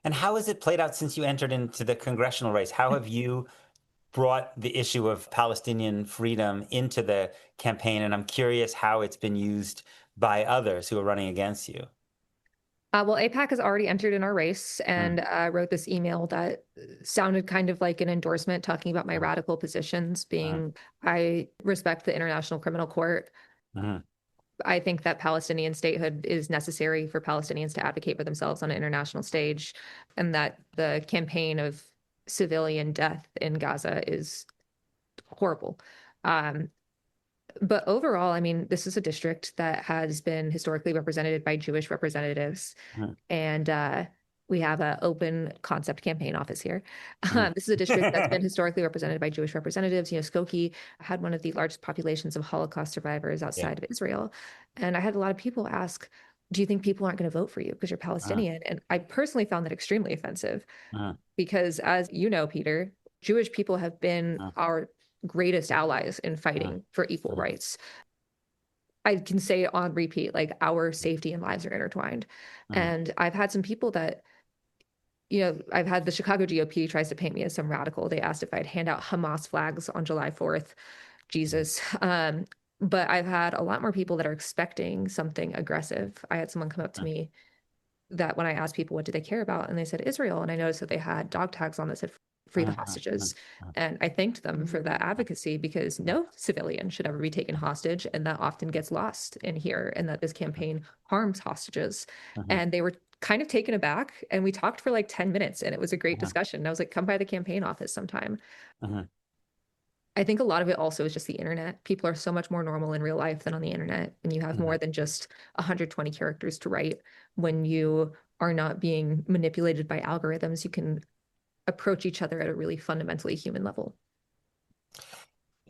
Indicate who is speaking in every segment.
Speaker 1: And how has it played out since you entered into the congressional race? How have you brought the issue of Palestinian freedom into the campaign? And I'm curious how it's been used by others who are running against you.
Speaker 2: Well, APAC has already entered in our race
Speaker 1: Mm,
Speaker 2: and wrote this email that sounded kind of like an endorsement, talking about my
Speaker 1: mm,
Speaker 2: radical positions,
Speaker 1: mm,
Speaker 2: being I respect the International Criminal Court.
Speaker 1: mm,
Speaker 2: I think that Palestinian statehood is necessary for Palestinians to advocate for themselves on an international stage, and that the campaign of civilian death in Gaza is horrible. Um, but overall, I mean, this is a district that has been historically represented by Jewish representatives,
Speaker 1: mm,
Speaker 2: and we have an open concept campaign office here.
Speaker 1: mm.
Speaker 2: This is a district that's been historically represented by Jewish representatives. You know, Skokie had one of the largest populations of Holocaust survivors
Speaker 1: Yeah.
Speaker 2: outside of Israel. And I had a lot of people ask, do you think people aren't going to vote for you because you're
Speaker 1: Uh,
Speaker 2: Palestinian? And I personally found that extremely offensive
Speaker 1: uh,
Speaker 2: because, as you know, Peter, Jewish people have been
Speaker 1: uh,
Speaker 2: our greatest allies in
Speaker 1: uh,
Speaker 2: fighting for equal
Speaker 1: uh,
Speaker 2: rights. I can say it on repeat, like our safety and lives are intertwined.
Speaker 1: uh,
Speaker 2: And I've had some people that, you know, I've had the Chicago GOP tries to paint me as some radical. They asked if I'd hand out Hamas flags on July 4th. Jesus. But I've had a lot more people that are expecting something aggressive. I had someone come up to
Speaker 1: uh,
Speaker 2: me that when I asked people what do they care about, and they said Israel, and I noticed that they had dog tags on that said free the
Speaker 1: uh, uh,
Speaker 2: hostages.
Speaker 1: uh,
Speaker 2: And I thanked them for that advocacy because no civilian should ever be taken hostage. And that often gets lost in here, and that this campaign harms hostages.
Speaker 1: uh,
Speaker 2: And they were kind of taken aback. And we talked for like 10 minutes, and it was a great
Speaker 1: uh,
Speaker 2: discussion. And I was like, come by the campaign office sometime.
Speaker 1: uh,
Speaker 2: I think a lot of it also is just the internet. People are so much more normal in real life than on the internet, and you have
Speaker 1: uh.
Speaker 2: more than just 120 characters to write. When you are not being manipulated by algorithms, you can approach each other at a really fundamentally human level.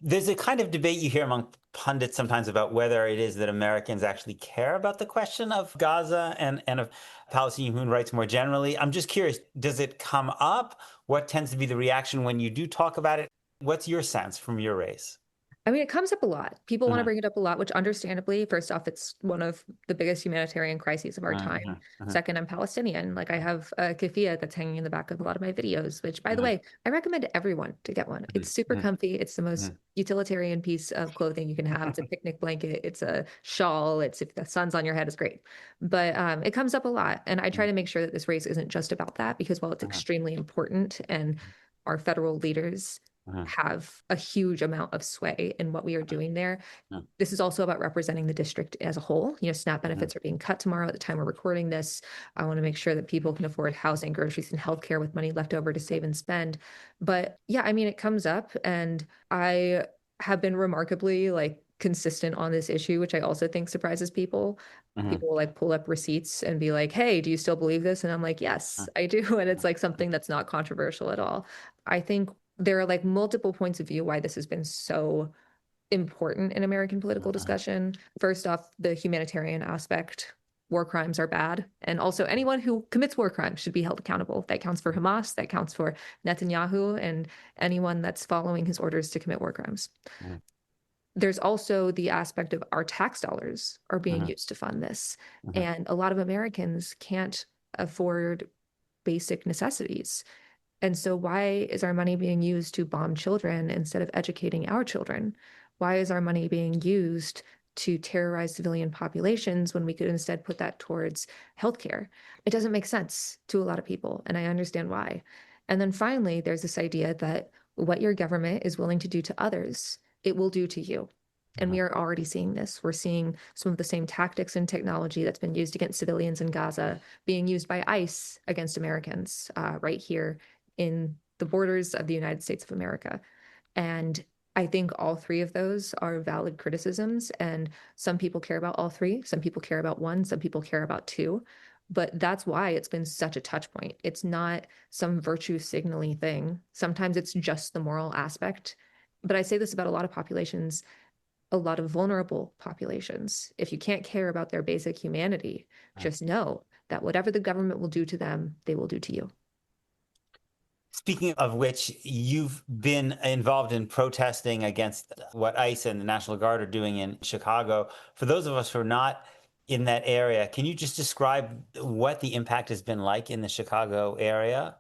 Speaker 1: There's a kind of debate you hear among pundits sometimes about whether it is that Americans actually care about the question of Gaza and of Palestinian human rights more generally. I'm just curious, does it come up? What tends to be the reaction when you do talk about it? What's your sense from your race?
Speaker 2: I mean, it comes up a lot. People want to
Speaker 1: Uh-huh,
Speaker 2: bring it up a lot, which understandably, first off, it's one of the biggest humanitarian crises of our time.
Speaker 1: uh-huh, uh-huh,
Speaker 2: Second, I'm Palestinian. Like I have a keffiyeh that's hanging in the back of a lot of my videos, which by the
Speaker 1: uh-huh,
Speaker 2: way, I recommend everyone to get one. It's super
Speaker 1: uh-huh,
Speaker 2: comfy. It's the most
Speaker 1: uh-huh,
Speaker 2: utilitarian piece of clothing you can have. It's a picnic blanket. It's a shawl. It's if the sun's on your head, it's great. But it comes up a lot. And I try to make sure that this race isn't just about that because while it's
Speaker 1: uh-huh,
Speaker 2: extremely important and our federal leaders
Speaker 1: uh-huh,
Speaker 2: have a huge amount of sway in what we are doing there.
Speaker 1: uh-huh,
Speaker 2: This is also about representing the district as a whole. You know, SNAP
Speaker 1: uh-huh,
Speaker 2: benefits are being cut tomorrow at the time we're recording this. I want to make sure that people can afford housing, groceries, and healthcare with money left over to save and spend. But yeah, I mean, it comes up, and I have been remarkably like consistent on this issue, which I also think surprises people.
Speaker 1: uh-huh,
Speaker 2: People will like pull up receipts and be like, hey, do you still believe this? And I'm like, yes, I do. And it's like something that's not controversial at all. I think there are like multiple points of view why this has been so important in American political
Speaker 1: uh-huh,
Speaker 2: discussion. First off, the humanitarian aspect. War crimes are bad. And also, anyone who commits war crimes should be held accountable. That counts for Hamas, that counts for Netanyahu, and anyone that's following his orders to commit war crimes.
Speaker 1: uh-huh,
Speaker 2: There's also the aspect of our tax dollars are being
Speaker 1: uh-huh,
Speaker 2: used to fund this.
Speaker 1: uh-huh,
Speaker 2: And a lot of Americans can't afford basic necessities. And so, why is our money being used to bomb children instead of educating our children? Why is our money being used to terrorize civilian populations when we could instead put that towards healthcare? It doesn't make sense to a lot of people, and I understand why. And then finally, there's this idea that what your government is willing to do to others, it will do to you. And
Speaker 1: uh-huh.
Speaker 2: we are already seeing this. We're seeing some of the same tactics and technology that's been used against civilians in Gaza being used by ICE against Americans right here in the borders of the United States of America. And I think all three of those are valid criticisms. And some people care about all three. Some people care about one. Some people care about two. But that's why it's been such a touch point. It's not some virtue signaling thing. Sometimes it's just the moral aspect. But I say this about a lot of populations, a lot of vulnerable populations. If you can't care about their basic humanity, just know that whatever the government will do to them, they will do to you.
Speaker 1: Speaking of which, you've been involved in protesting against what ICE and the National Guard are doing in Chicago. For those of us who are not in that area. Can you just describe what the impact has been like in the Chicago area?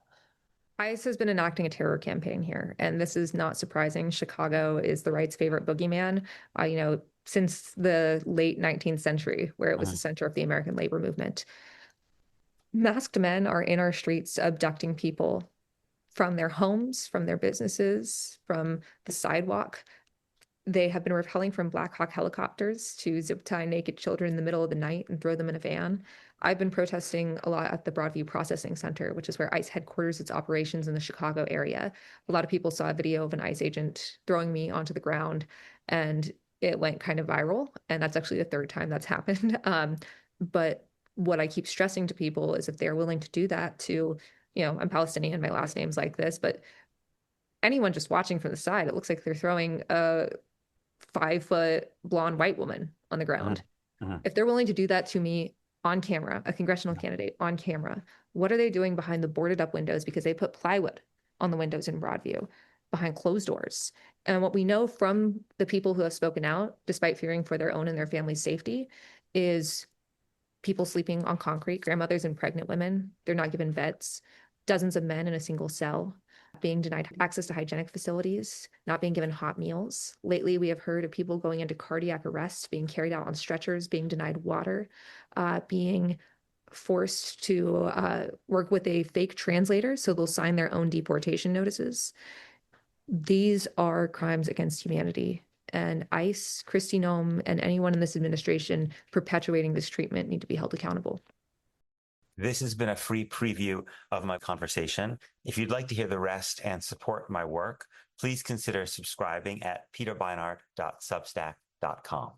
Speaker 2: ICE has been enacting a terror campaign here, and this is not surprising. Chicago is the right's favorite boogeyman, since the late 19th century, where it was the
Speaker 1: Mhm.
Speaker 2: center of the American labor movement. Masked men are in our streets abducting people from their homes, from their businesses, from the sidewalk. They have been repelling from Black Hawk helicopters to zip tie naked children in the middle of the night and throw them in a van. I've been protesting a lot at the Broadview Processing Center, which is where ICE headquarters its operations in the Chicago area. A lot of people saw a video of an ICE agent throwing me onto the ground, and it went kind of viral. And that's actually the third time that's happened. But what I keep stressing to people is if they're willing to do that to, I'm Palestinian, my last name's like this, but anyone just watching from the side, it looks like they're throwing a 5-foot blonde white woman on the ground.
Speaker 1: Mhm. Mhm.
Speaker 2: If they're willing to do that to me on camera, a congressional candidate on camera, what are they doing behind the boarded up windows? Because they put plywood on the windows in Broadview behind closed doors. And what we know from the people who have spoken out, despite fearing for their own and their family's safety, is people sleeping on concrete, grandmothers and pregnant women. They're not given beds, dozens of men in a single cell, being denied access to hygienic facilities, not being given hot meals. Lately, we have heard of people going into cardiac arrest, being carried out on stretchers, being denied water, being forced to work with a fake translator, so they'll sign their own deportation notices. These are crimes against humanity. And ICE, Kristi Noem, and anyone in this administration perpetuating this treatment need to be held accountable.
Speaker 1: This has been a free preview of my conversation. If you'd like to hear the rest and support my work, please consider subscribing at peterbeinart.substack.com.